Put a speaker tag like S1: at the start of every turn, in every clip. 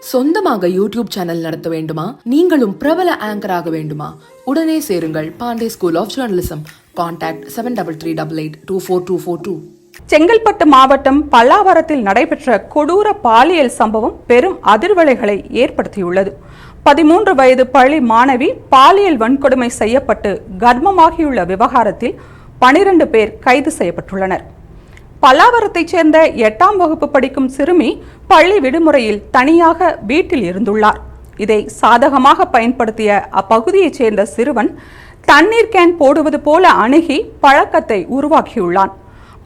S1: சொந்தமாக YouTube channel நடத்த வேண்டுமா? நீங்களும் பிரபல ஆங்கர் ஆக வேண்டுமா? உடனே சேருங்கள் Pandey school of journalism. Contact 7388242242.
S2: Chengalpattu மாவட்டம் பல்லாவரத்தில் நடைபெற்ற கொடூர பாலியல் சம்பவம் பெரும் அதிர்வலைகளை ஏற்படுத்தியுள்ளது. 13 வயது பள்ளி மாணவி பாலியல் வன்கொடுமை செய்யப்பட்டு கர்ப்பமாகியுள்ள விவகாரத்தில் 12 பேர் கைது செய்யப்பட்டுள்ளனர். பல்லாவரத்தைச் சேர்ந்த 8ஆம் வகுப்பு படிக்கும் சிறுமி பள்ளி விடுமுறையில் தனியாக வீட்டில் இருந்துள்ளார். இதை சாதகமாக பயன்படுத்திய அப்பகுதியைச் சேர்ந்த சிறுவன் தண்ணீர் கேன் போடுவது போல அணுகி பழக்கத்தை உருவாக்கியுள்ளான்.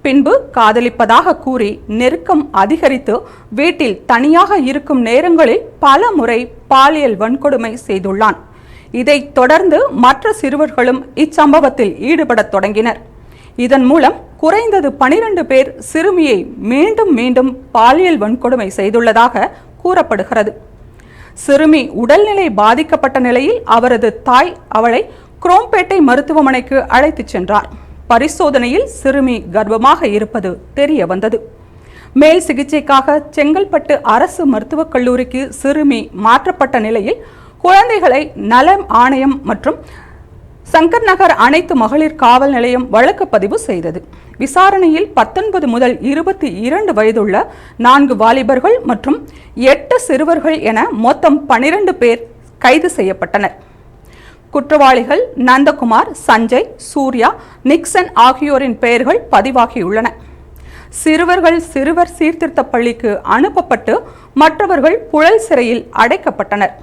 S2: பின்பு காதலிப்பதாக கூறி நெருக்கம் அதிகரித்து வீட்டில் தனியாக இருக்கும் நேரங்களில் பல முறை பாலியல் வன்கொடுமை செய்துள்ளான். இதைத் தொடர்ந்து மற்ற சிறுவர்களும் இச்சம்பவத்தில் ஈடுபடத் தொடங்கினர். இதன் மூலம் குறைந்தது 12 பேர் சிறுமியை மீண்டும் மீண்டும் பாலியல் வன்கொடுமை செய்துள்ளதாக கூறப்படுகிறது. சிறுமி உடல்நிலை பாதிக்கப்பட்ட நிலையில் அவரது தாய் அவளை குரோம்பேட்டை மருத்துவமனைக்கு அழைத்துச் சென்றார். பரிசோதனையில் சிறுமி கர்ப்பமாக இருப்பது தெரிய வந்தது. மேல் சிகிச்சைக்காக செங்கல்பட்டு அரசு மருத்துவக் கல்லூரிக்கு சிறுமி மாற்றப்பட்ட நிலையில் குழந்தைகளை நல ஆணையம் மற்றும் சங்கர் நகர் அனைத்து மகளிர் காவல் நிலையம் வழக்கு பதிவு செய்தது. விசாரணையில் 19 முதல் 22 வயதுள்ள 4 வாலிபர்கள் மற்றும் 8 சிறுவர்கள் என மொத்தம் 12 பேர் கைது செய்யப்பட்டனர். குற்றவாளிகள் நந்தகுமார், சஞ்சய், சூர்யா, நிக்சன் ஆகியோரின் பெயர்கள் பதிவாகியுள்ளன. சிறுவர் சீர்திருத்த பள்ளிக்கு அனுப்பப்பட்டு மற்றவர்கள் புழல் சிறையில் அடைக்கப்பட்டனர்.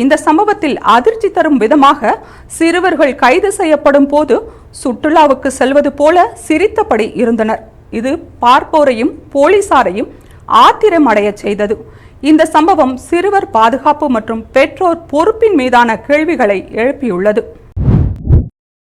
S2: இந்த சம்பவத்தில் அதிர்ச்சி தரும் விதமாக சிறுவர்கள் கைது செய்யப்படும் போது சுற்றுலாவுக்கு செல்வது போல சிரித்தபடி இருந்தனர். இது பார்ப்போரையும் போலீசாரையும் ஆத்திரமடைய செய்தது. இந்த சம்பவம் சிறுவர் பாதுகாப்பு மற்றும் பெற்றோர் பொறுப்பின் மீதான கேள்விகளை எழுப்பியுள்ளது.